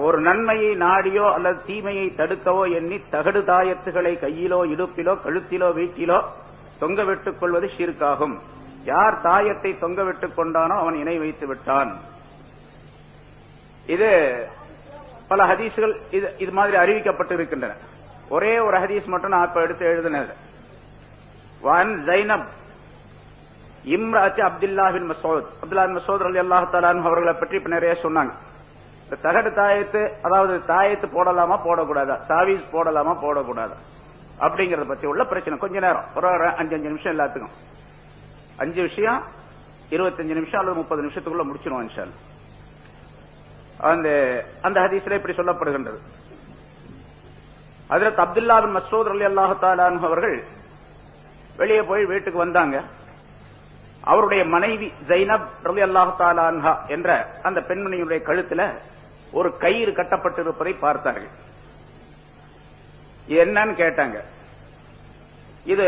ஒரு நன்மையை நாடியோ அல்லது தீமையை தடுக்கவோ எண்ணி தகடு தாயத்துகளை கையிலோ இடுப்பிலோ கழுத்திலோ வீட்டிலோ தொங்கவிட்டுக் கொள்வது ஷிர்காகும். யார் தாயத்தை தொங்கவிட்டுக் கொண்டானோ அவன் இணை வைத்து விட்டான். இது பல ஹதீஸ்கள் இது மாதிரி அறிவிக்கப்பட்டு இருக்கின்றன. ஒரே ஒரு ஹதீஸ் மட்டும் நான் இப்ப எடுத்து எழுதினது. வான் ஜைனப் இம்ராத்தி அப்துல்லா பின் மஸ்ஊத், அப்துல்லா பின் மஸ்ஊத் ரலியல்லாஹு தஆலா அன்ஹு அவர்களை பற்றி இப்ப நிறைய சொன்னாங்க. தகடு தாயத்து, அதாவது தாயத்து போடலாமா போடக்கூடாதா, தாவீஸ் போடலாமா போடக்கூடாதா அப்படிங்கறத பத்தி உள்ள பிரச்சனை. கொஞ்ச நேரம் ஒரு 5 நிமிஷம் எல்லாத்துக்கும் 5 விஷயம் 25 நிமிஷம் அல்லது 30 நிமிஷத்துக்குள்ள முடிச்சிருவோம் இன்ஷா அல்லாஹ். அந்த ஹதீஸ்ல இப்படி சொல்லப்படுகின்றது. ஹஜ்ரத் அப்துல்லா பின் மஸ்ஊத் ரலியல்லாஹு தஆலா அன்ஹு அவர்கள் வெளியே போய் வீட்டுக்கு வந்தாங்க. அவருடைய மனைவி ஜைனப் ரலியல்லாஹு தஆலா அன்ஹா என்ற அந்த பெண்மணியுடைய கழுத்துல ஒரு கயிறு கட்டப்பட்டிருப்பதை பார்த்தார்கள். என்னன்னு கேட்டாங்க. இது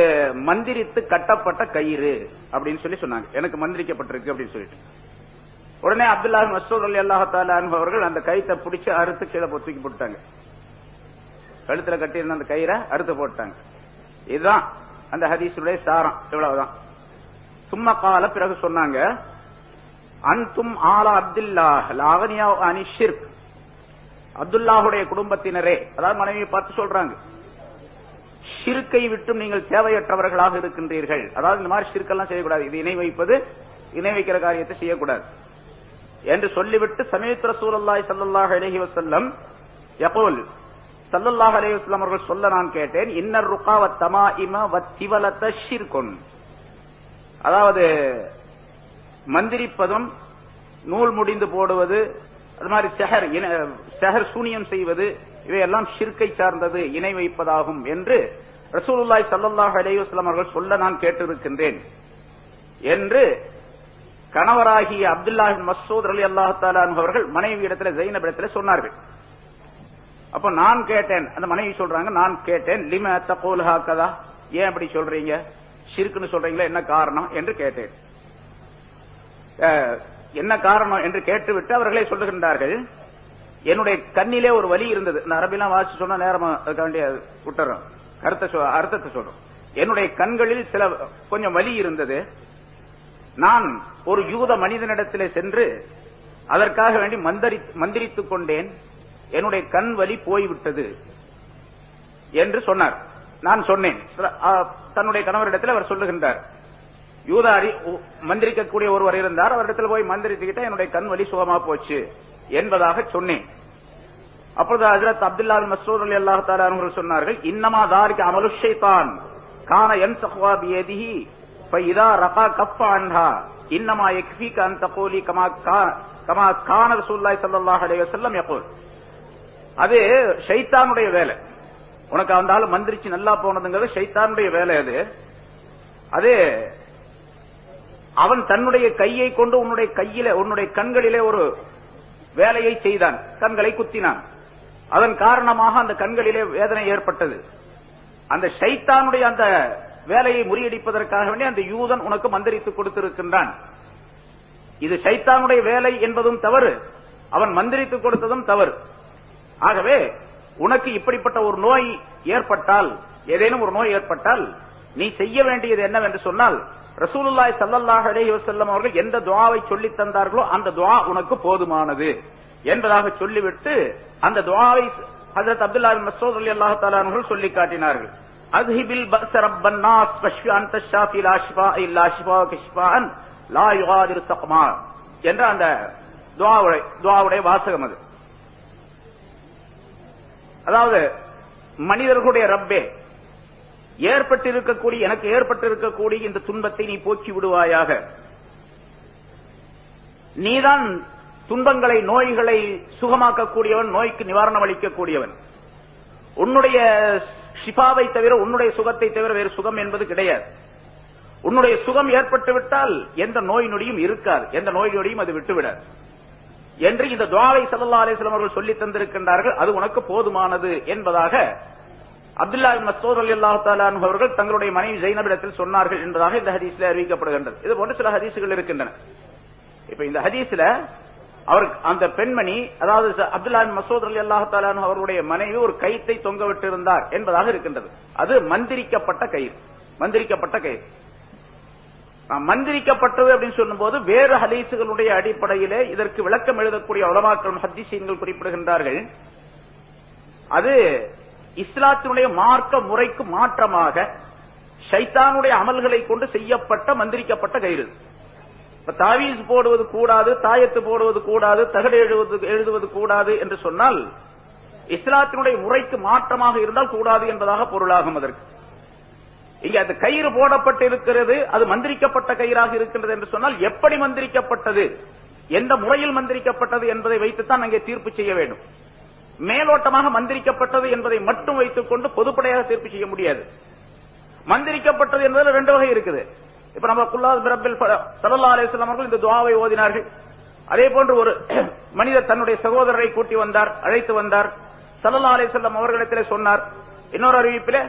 மந்திரித்து கட்டப்பட்ட கயிறு அப்படின்னு சொல்லி சொன்னாங்க. எனக்கு மந்திரிக்கப்பட்டிருக்கு அப்படின்னு சொல்லிட்டு உடனே அப்துல்லா பின் மஸ்ஊத் ரலியல்லாஹு தஆலா அன்ஹு அவர்கள் அந்த கயித்தை பிடிச்சு அறுத்து கீழே தூக்கி போட்டாங்க. கழுத்துல கட்டி இருந்த அந்த கயிறை அறுத்து போட்டாங்க. இதுதான் அந்த ஹதீஸுடைய சாரம். இவ்வளவுதான். சும்மா கால பிறகு சொன்னாங்க, அன்தும் ஆலா அப்துல்லாஹ் லாகனியா அனி ஷிர்க், அப்துல்லாஹுடைய குடும்பத்தினரே, அதாவது மனைவியை பார்த்து சொல்றாங்க, ஷிர்க்கை விட்டும் நீங்கள் தேவையற்றவர்களாக இருக்கின்றீர்கள். அதாவது இந்த மாதிரி ஷிர்க்கெல்லாம் செய்யக்கூடாது, இது இணை வைப்பது, இணை வைக்கிற காரியத்தை செய்யக்கூடாது என்று சொல்லிவிட்டு சமீத் ரசூலுல்லாஹி ஸல்லல்லாஹு அலைஹி வஸல்லம் யகூல், ஸல்லல்லாஹு அலைஹி வஸல்லம் அவர்கள் சொல்ல நான் கேட்டேன், இன்னர் ருகா வத் தமாயிம வத் திவலத ஷிர்குன், அதாவது மந்திரிப்பதும் நூல் முடிந்து போடுவது, அது மாதிரி ஷஹர் சூனியம் செய்வது, இவையெல்லாம் ஷிர்கை சார்ந்தது, இணை வைப்பதாகும் என்று ரசூலுல்லாஹி ஸல்லல்லாஹு அலைஹி வஸல்லம் அவர்கள் சொல்ல நான் கேட்டிருக்கின்றேன் என்று கணவராகிய அப்துல்லா பின் மஸ்ஊத் ரலியல்லாஹு தஆலா அன்ஹு அவர்கள் மனைவி இடத்துல ஜைனப் இடத்துல சொன்னார்கள். அப்ப நான் கேட்டேன், அந்த மனைவி சொல்றாங்க, நான் கேட்டேன், லிம தகூல் ஹாகதா, ஏன் அப்படி சொல்றீங்க, ஷிர்க்னு சொல்றீங்களா, என்ன காரணம் என்று கேட்டேன். என்ன காரணம் என்று கேட்டுவிட்டு அவர்களே சொல்லுகின்றார்கள், என்னுடைய கண்ணிலே ஒரு வலி இருந்தது. இந்த அரபிலாம் வாசிச்சு சொன்ன நேரம் அதுக்காண்டி விட்டுறோம், அர்த்தத்தை சொல்றோம். என்னுடைய கண்களில் கொஞ்சம் வலி இருந்தது. நான் ஒரு யூத மனிதனிடத்திலே சென்று அதற்காக வேண்டி மந்திரித்துக் கொண்டேன். என்னுடைய கண் வலி போய்விட்டது என்று சொன்னார். நான் சொன்னேன். தன்னுடைய கணவரிடத்தில் அவர் சொல்லுகின்றார், யூதாரி மந்திரிக்கக்கூடிய ஒருவர் இருந்தார், அவரிடத்தில் போய் மந்திரிச்சுக்கிட்ட என்னுடைய கண் வலி சுகமா போச்சு என்பதாக சொன்னேன். அப்பொழுது ஹஜ்ரத் அப்துல்லா பின் மஸ்ஊத் ரலியல்லாஹு தஆலா அவர்கள் சொன்னார்கள், இன்னமா தாரிக அமலு ஷைத்தான் கான யன்சஹு பியதிஹி ஃபஇதா ரகா கஃப அன்ஹா இன்னமா யக்ஃபீக அன் தகூலி கமா கான ரசூலுல்லாஹி ஸல்லல்லாஹு அலைஹி வஸல்லம் யகூல், அது ஷைத்தானுடைய வேலை. உனக்கு அந்த ஆளு மந்திரிச்சு நல்லா போனதுங்கிறது ஷைத்தானுடைய வேலை. அது அவன் தன்னுடைய கையை கொண்டு உன்னுடைய கண்களிலே ஒரு வேலையை செய்தான், கண்களை குத்தினான். அதன் காரணமாக அந்த கண்களிலே வேதனை ஏற்பட்டது. அந்த ஷைத்தானுடைய அந்த வேலையை முறியடிப்பதற்காக வேண்டி அந்த யூதன் உனக்கு மந்திரித்துக் கொடுத்திருக்கின்றான். இது ஷைத்தானுடைய வேலை என்பதும் தவறு, அவன் மந்திரித்துக் கொடுத்ததும் தவறு. ஆகவே உனக்கு இப்படிப்பட்ட ஒரு நோய் ஏற்பட்டால், ஏதேனும் ஒரு நோய் ஏற்பட்டால் நீ செய்ய வேண்டியது என்னவென்று சொன்னால், ரசூலுல்லாஹி ஸல்லல்லாஹு அலைஹி வஸல்லம் அவர்கள் எந்த துஆவை சொல்லி தந்தார்களோ அந்த துஆ உனக்கு போதுமானது என்பதாக சொல்லிவிட்டு அந்த துஆவை ஹஜ்ரத் அப்துல்லா பின் மஸ்ஊத் ரலியல்லாஹு தஆலா அவர்கள் சொல்லி காட்டினார்கள். அஸ்ஹிபில் பஅஸ ரப்பன் நாஸ் ஃபஷ்ஃபி அன்த ஷாஃபி லா ஷிஃபா இல்லா ஷிஃபாஉக ஷிஃபாஅன் லா யுகாதிரு ஸக்மா என்ற அந்த துஆவுடைய வாசகம் அது. அதாவது மனிதர்களுடைய ரப்பே, எனக்கு ஏற்பட்டிருக்கக்கூடிய இந்த துன்பத்தை நீ போக்கி விடுவாயாக. நீதான் துன்பங்களை, நோய்களை சுகமாக்கக்கூடியவன், நோய்க்கு நிவாரணம் அளிக்கக்கூடியவன். உன்னுடைய ஷிஃபாவை தவிர, உன்னுடைய சுகத்தை தவிர வேறு சுகம் என்பது கிடையாது. உன்னுடைய சுகம் ஏற்பட்டுவிட்டால் எந்த நோய் நொடியும் இருக்காது, எந்த நோய் நொடியும் அது விட்டுவிடாது என்று இந்த துஆவை ஸல்லல்லாஹு அலைஹி வஸல்லம் அவர்கள் சொல்லி தந்திருக்கின்றார்கள். அது உனக்கு போதுமானது என்பதாக அப்துல்லா பின் மஸ்ஊத் ரலியல்லாஹு தஆலா அன்ஹு அவர்கள் தங்களுடைய மனைவி ஜைனபிடத்தில் சொன்னார்கள் என்பதாக இந்த ஹதீஸ்ல அறிவிக்கப்படுகின்றது. இது போன்ற சில ஹதீசுகள் இருக்கின்றன. இப்ப இந்த ஹதீஸ்ல அவருக்கு அந்த பெண்மணி, அதாவது அப்துல்லா பின் மஸ்ஊத் ரலியல்லாஹு தஆலா அன்ஹு அவருடைய மனைவி ஒரு கயிற்றை தொங்கவிட்டு இருந்தார் என்பதாக இருக்கின்றது. அது மந்திரிக்கப்பட்ட கயிறு. மந்திரிக்கப்பட்ட கயிறு மந்திரிக்கப்பட்டது அப்படின்னு சொல்லும்போது வேறு ஹதீசுகளுடைய அடிப்படையிலே இதற்கு விளக்கம் எழுதக்கூடிய உலமாக்கள் முஹத்திஸீன்கள் குறிப்பிடுகின்றார்கள். அது இஸ்லாத்தினுடைய மார்க்க முறைக்கு மாற்றமாக ஷைத்தானுடைய அமல்களை கொண்டு செய்யப்பட்ட மந்திரிக்கப்பட்ட கயிறு. தாவீஸ் போடுவது கூடாது, தாயத்து போடுவது கூடாது, தகடு எழுதுவது கூடாது என்று சொன்னால் இஸ்லாத்தினுடைய முறைக்கு மாற்றமாக இருந்தால் கூடாது என்பதாக பொருளாகும். அதற்கு இங்கே அந்த கயிறு போடப்பட்டு இருக்கிறது, அது மந்திரிக்கப்பட்ட கயிறாக இருக்கின்றது என்று சொன்னால் எப்படி மந்திரிக்கப்பட்டது, எந்த முறையில் மந்திரிக்கப்பட்டது என்பதை வைத்துத்தான் அங்கே தீர்ப்பு செய்ய வேண்டும். மேலோட்டமாக மந்திரிக்கப்பட்டது என்பதை மட்டும் வைத்துக் கொண்டு பொதுப்படையாக தீர்ப்பு செய்ய முடியாது. மந்திரிக்கப்பட்டது என்பதில் ரெண்டு வகை இருக்குது. இப்ப நம்ம ஸல்லல்லாஹு அலைஹி வஸல்லம் அவர்கள் இந்த துஆவை ஓதினார்கள். அதே போன்று ஒரு மனிதர் தன்னுடைய சகோதரரை கூட்டி வந்தார், அழைத்து வந்தார். ஸல்லல்லாஹு அலைஹி வஸல்லம் அவர்களிடத்திலே சொன்னார், இன்னொரு அறிவிப்பிலே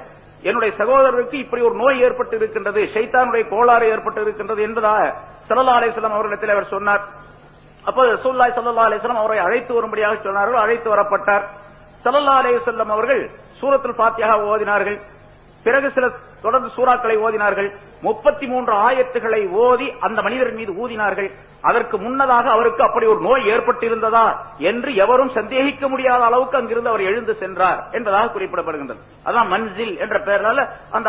என்னுடைய சகோதரருக்கு இப்படி ஒரு நோய் ஏற்பட்டு இருக்கின்றது, ஷைத்தானுடைய கோளாறு ஏற்பட்டு இருக்கின்றது என்பதாக ஸல்லல்லாஹு அலைஹி வஸல்லம் அவர்களிடத்திலே அவர் சொன்னார். அப்போது ரசூலுல்லாஹி ஸல்லல்லாஹு அலைஹி வஸல்லம் அவரை அழைத்து வரும்படியாக சொன்னார்கள். அழைத்து வரப்பட்டார். ஸல்லல்லாஹு அலைஹி வஸல்லம் அவர்கள் சூரத்துல் ஃபாத்திஹா ஓதினார்கள். பிறகு சில தொடர்ந்து சூறாக்களை ஓதினார்கள். 33 ஆயத்துகளை ஓதி அந்த மனிதரின் மீது ஊதினார்கள். அதற்கு முன்னதாக அவருக்கு அப்படி ஒரு நோய் ஏற்பட்டிருந்ததா என்று எவரும் சந்தேகிக்க முடியாத அளவுக்கு அங்கிருந்து அவர் எழுந்து சென்றார் என்பதாக குறிப்பிடப்படுகின்றது. அதான் மன்சில் என்ற பெயரால அந்த